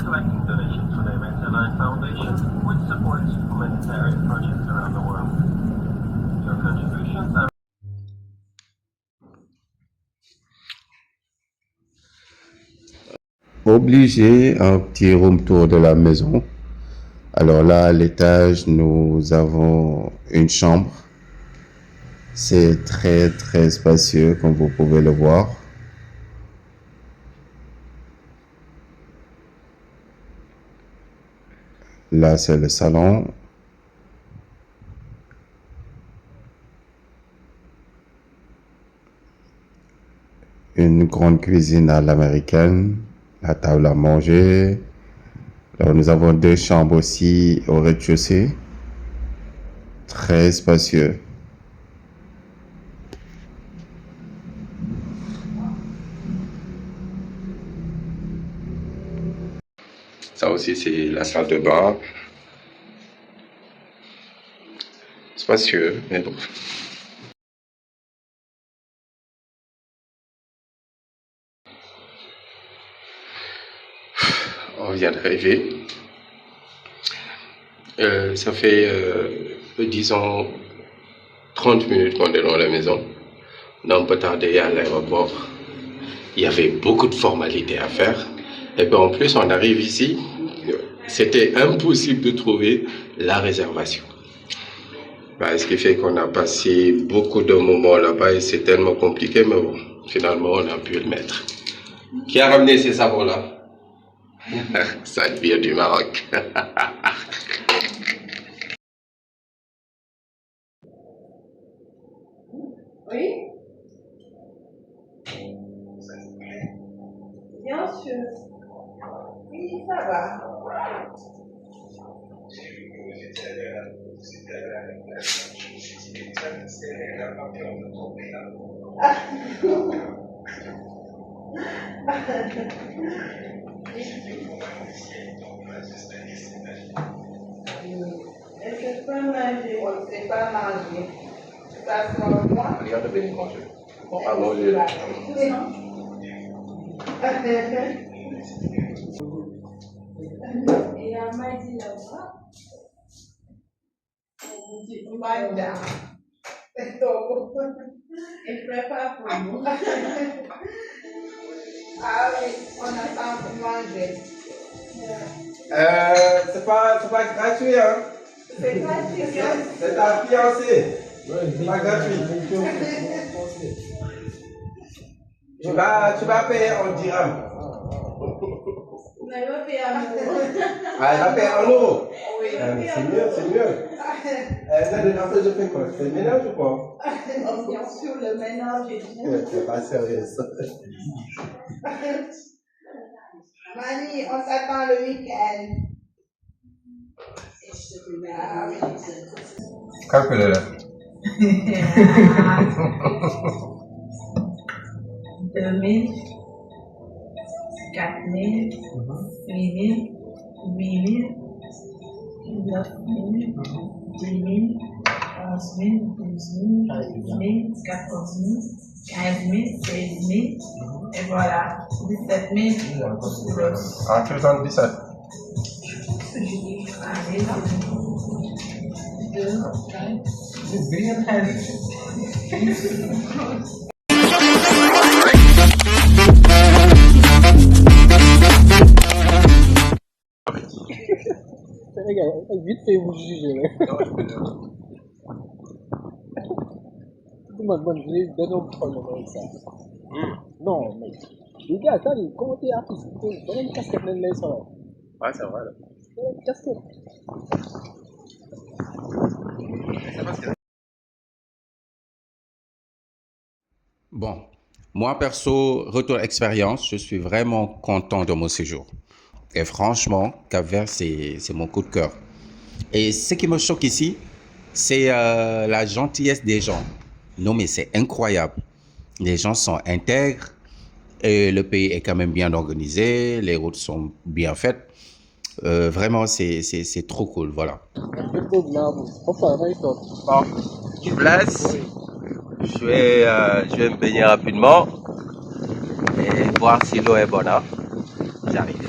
collecting donations for the Event Foundation, which supports humanitarian projects around the world. Your contributions are Obligé un petit room tour de la maison. Alors là, à l'étage, nous avons une chambre. C'est très très spacieux, comme vous pouvez le voir. Là, c'est le salon. Une grande cuisine à l'américaine. La table à manger. Alors, nous avons deux chambres aussi au rez-de-chaussée. Très spacieux. Ça aussi, c'est la salle de bain. Spacieux, mais bon. On vient de rêver. Ça fait, disons, 30 minutes qu'on est dans la maison. On a un peu tardé à l'aéroport. Il y avait beaucoup de formalités à faire. Et puis en plus, on arrive ici. C'était impossible de trouver la réservation. Ce qui fait qu'on a passé beaucoup de moments là-bas et c'est tellement compliqué, mais bon, finalement, on a pu le mettre. Qui a ramené ces savons-là? Ça vient du Maroc. Oui? Bien sûr. Oui, ça va. Est-ce que je peux manger? On ne sait pas manger. Tu passes sur moi? Regarde bien manger. On va manger. Et la magie là-bas? Manda. Et prépare pour nous. Ah oui, on attend pour manger. C'est pas gratuit, hein? C'est gratuit, hein? C'est ta fiancée. C'est pas gratuit. Tu vas payer en dirham. Mais elle va payer en euros. Ah, elle va payer en euros. Oui, C'est mieux. Après, je fais quoi? Je fais le ménage ou quoi? bien sûr, le ménage est bien. C'est pas sérieux, ça. Mani, on s'attend le week-end. Ah oui. Calculez-le. 2000, 4000, 8000, 8000, 9000, 10 000, 11 000, 12 000, 13 000, 14 000, 15 000, 16 000, et voilà, 17 000. En 77. Allez, 2, 3, C'est bien très. Les gars, vite fait vous juger. Moi, je vais donner un problème avec ça. Non, mais les gars, ça, comment t'es artiste? Donne une casquette de l'air sur là. Ouais, c'est vrai. Donne une casquette. Bon, moi perso, retour expérience, je suis vraiment content de mon séjour. Et franchement, Cap-Vert, c'est mon coup de cœur. Et ce qui me choque ici, c'est la gentillesse des gens. Non, mais c'est incroyable. Les gens sont intègres, et le pays est quand même bien organisé, les routes sont bien faites. Vraiment, c'est trop cool, voilà. Bon, je vous laisse. Je vais me baigner rapidement et voir si l'eau est bonne. Hein. J'arrive.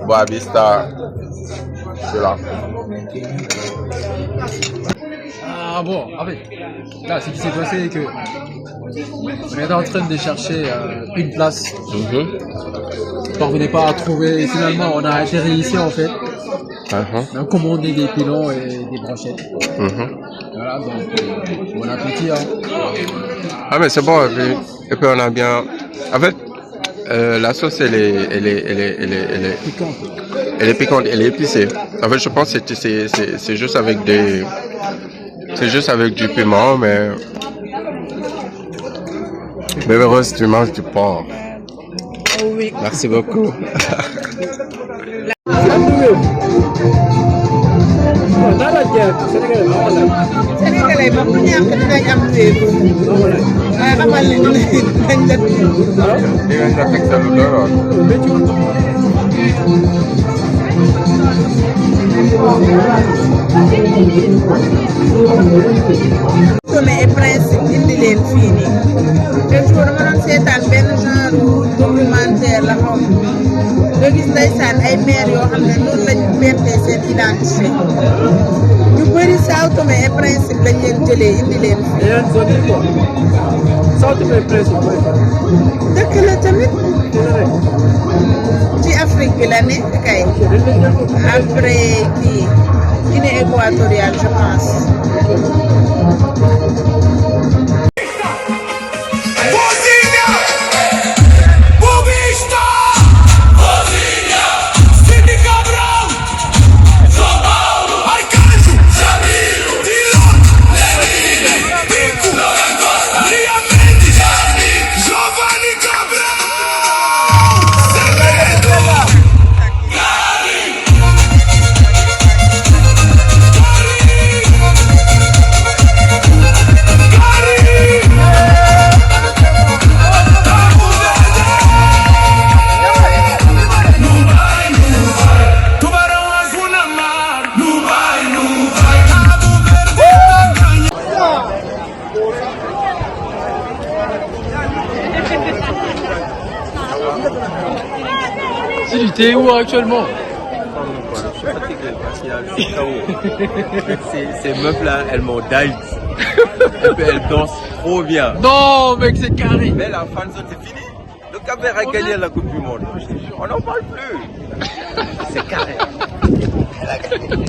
Boa Vista. C'est là. Ah bon, en fait, là, ce qui s'est passé, c'est que on était en train de chercher une place. On parvenait pas à trouver. Et finalement, on a atterri ici, en fait. On a commandé des pilons et des brochettes. Voilà, donc, bon appétit. Hein. Ah, mais c'est bon. Et puis on a bien. En fait, la sauce, elle est Piquante. Elle est piquante, elle est épicée. En fait, je pense que c'est juste avec des. C'est juste avec du piment, mais. Bébé Rose, tu manges du porc. Oui. Merci beaucoup. Sénégalais ba ku ñàkk dinañ am wéeru waaye xamal ni dañ la Di nga teg sa lu doy Tomé et principe indi leen fii nii te jour dama doon seetaan benn genre documentaire la xaw nga gis ndeysaan ay maire yoo xam ne noonu lañ pertee seen identité ñu bëri Sao Tomé et Principe lañ leen jëlee indi leen fii dëkk la tamit ci Afrique bi la nekk kay après kii Guinée équatoriale je pense. T'es où actuellement? Je suis fatigué parce qu'il y a le chaos. Ces meufs-là, elles m'ont dive. Et puis elles dansent trop bien. Non, mec, c'est carré. Mais la fan zone, c'est fini. Le Cap-Vert a gagné la Coupe du Monde. On n'en parle plus. C'est carré. Elle a gagné.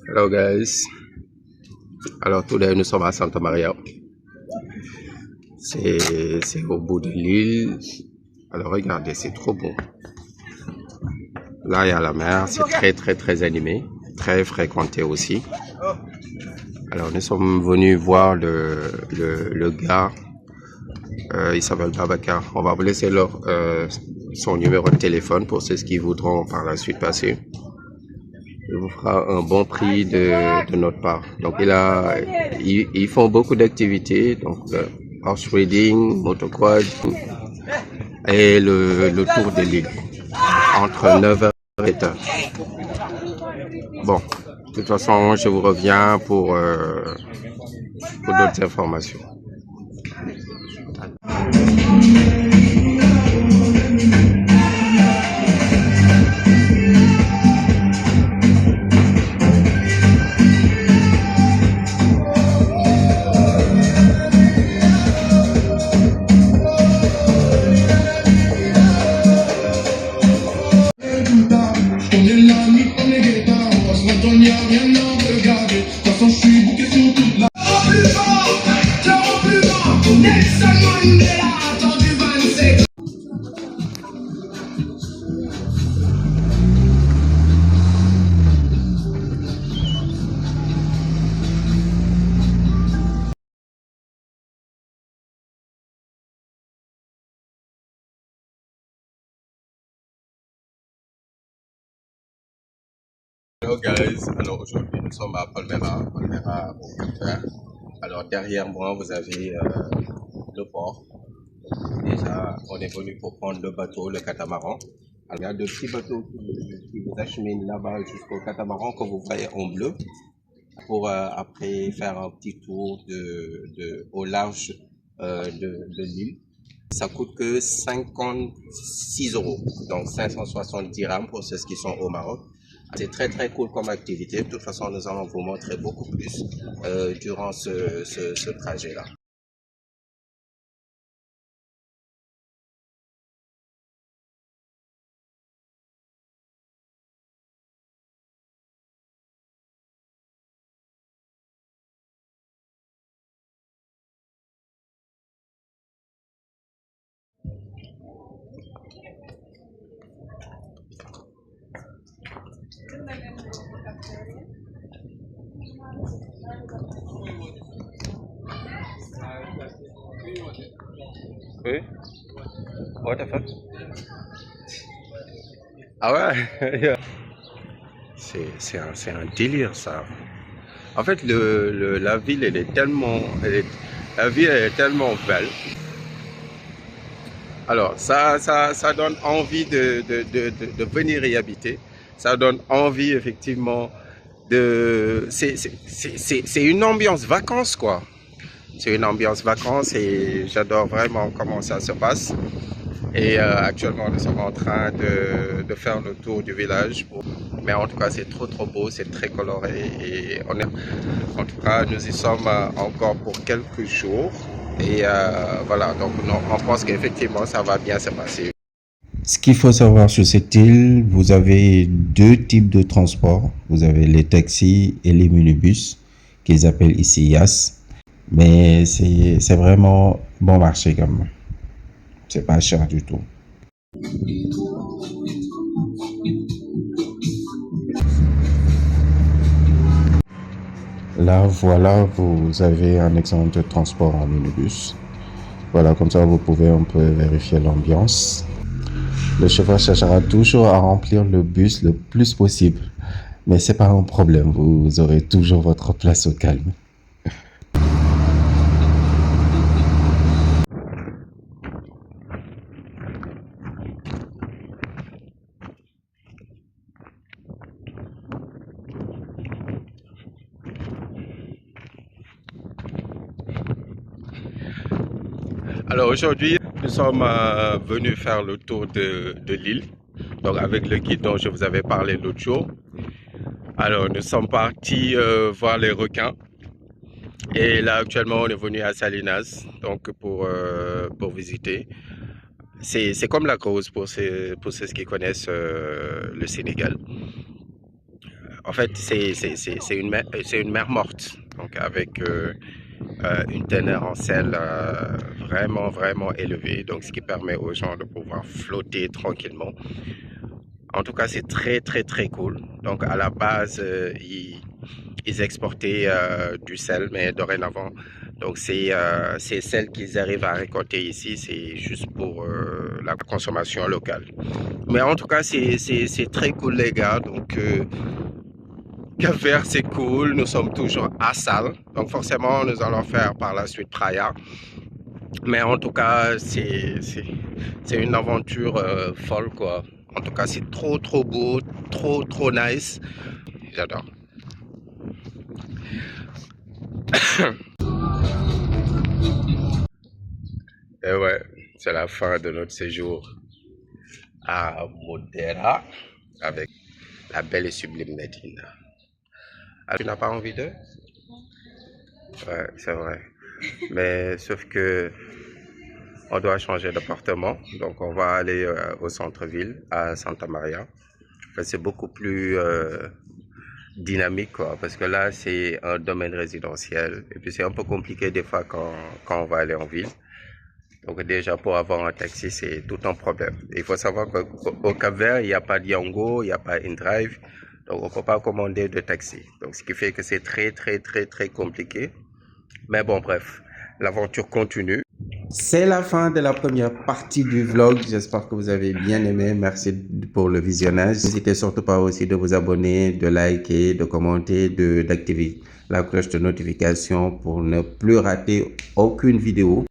Hello guys. Alors today nous sommes à Santa Maria. C'est au bout de l'île. Alors regardez, c'est trop beau. Là il y a la mer, c'est très animé, très fréquenté aussi. Alors nous sommes venus voir le gars. Il s'appelle Babacar. On va vous laisser son numéro de téléphone pour ceux qui voudront par la suite passer. Il vous fera un bon prix de notre part. Donc ils font beaucoup d'activités, donc horse riding, motocross et le tour de l'île entre 9h et 8h. Bon, de toute façon, je vous reviens pour d'autres informations. Hello guys, alors aujourd'hui nous sommes à Palmera au Cap-Vert. Alors derrière moi vous avez le port. Déjà on est venu pour prendre le bateau, le catamaran. Alors, il y a de petits bateaux qui vous acheminent là-bas jusqu'au catamaran que vous voyez en bleu. Pour après faire un petit tour au large de l'île. Ça coûte que 56 €, donc 570 dirhams pour ceux qui sont au Maroc. C'est très très cool comme activité. De toute façon, nous allons vous montrer beaucoup plus durant ce trajet-là. Oui. What the fuck? Ah ouais. C'est un délire ça. En fait, la ville elle est tellement, la ville elle est tellement belle. Alors ça donne envie de venir y habiter. Ça donne envie effectivement c'est une ambiance vacances quoi. C'est une ambiance vacances et j'adore vraiment comment ça se passe. Et actuellement, nous sommes en train de faire le tour du village. Mais en tout cas, c'est trop beau, c'est très coloré. Et en tout cas, nous y sommes encore pour quelques jours. Et voilà, donc on pense qu'effectivement, ça va bien se passer. Ce qu'il faut savoir sur cette île, vous avez deux types de transports. Vous avez les taxis et les minibus, qu'ils appellent ici Yas. Mais c'est vraiment bon marché quand même. C'est pas cher du tout. Là, voilà, vous avez un exemple de transport en minibus. Voilà, comme ça, vous pouvez un peu vérifier l'ambiance. Le chauffeur cherchera toujours à remplir le bus le plus possible. Mais c'est pas un problème, vous aurez toujours votre place au calme. Alors aujourd'hui, nous sommes venus faire le tour de l'île, donc avec le guide dont je vous avais parlé l'autre jour. Alors nous sommes partis voir les requins et là actuellement on est venu à Salinas donc pour visiter. C'est comme la Cruz pour ceux qui connaissent le Sénégal. En fait c'est une mer morte donc avec une teneur en sel vraiment élevée, donc ce qui permet aux gens de pouvoir flotter tranquillement. En tout cas, c'est très cool. Donc à la base, ils exportaient du sel, mais dorénavant, donc c'est celle qu'ils arrivent à récolter ici, c'est juste pour la consommation locale. Mais en tout cas, c'est très cool les gars. Donc Cap-Vert, c'est cool, nous sommes toujours à Sal, donc forcément nous allons faire par la suite Praia. Mais en tout cas, c'est une aventure folle quoi. En tout cas, c'est trop beau, trop nice. J'adore. Et ouais, c'est la fin de notre séjour à Modera avec la belle et sublime Nadine. Ah, tu n'as pas envie d'eux? Ouais, c'est vrai. Mais sauf que on doit changer d'appartement, donc on va aller au centre-ville, à Santa Maria. Enfin, c'est beaucoup plus dynamique, quoi, parce que là, c'est un domaine résidentiel. Et puis, c'est un peu compliqué des fois quand on va aller en ville. Donc, déjà, pour avoir un taxi, c'est tout un problème. Il faut savoir qu'au Cap-Vert, il n'y a pas de Yango, il n'y a pas InDrive. Donc, on ne peut pas commander de taxi. Donc, ce qui fait que c'est très, très, très, très compliqué. Mais bon, bref, l'aventure continue. C'est la fin de la première partie du vlog. J'espère que vous avez bien aimé. Merci pour le visionnage. N'hésitez surtout pas aussi de vous abonner, de liker, de commenter, d'activer la cloche de notification pour ne plus rater aucune vidéo.